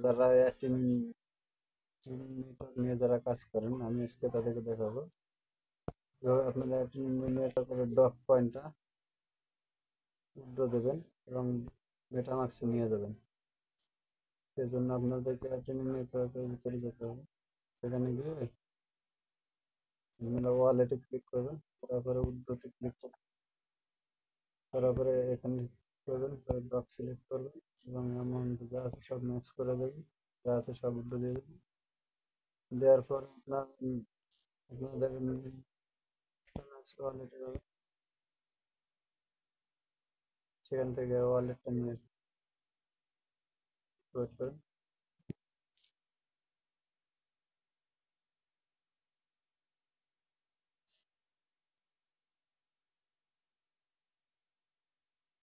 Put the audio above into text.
যারা team team network নিয়ে যারা কাজ করেন আমি আজকে তাদেরকে দেখাবো কিভাবে আপনারা টিম নেটওয়ার্কের ডক পয়েন্টটা উইথড্র দেবেন এবং মেটামাক্সে নিয়ে যাবেন। সেজন্য আপনাদেরকে টিম নেটওয়ার্কের ভিতরে যেতে হবে। সেখানে গিয়ে আপনারা ওয়ালেটে ক্লিক করবেন, তারপরে উইথড্রতে ক্লিক করার পরে এখানে করবেন, পরে ডক সিলেক্ট করবেন এবং অ্যামাউন্ট যা আছে সব ম্যাচ করে দেবেন, যা আছে সব উইথড্র দিয়ে দেবেন। দেওয়ার পর আপনাদের ওয়ালেটে যাবেন, সেখান থেকে ওয়ালেটটা নিয়ে ওয়েট করেন।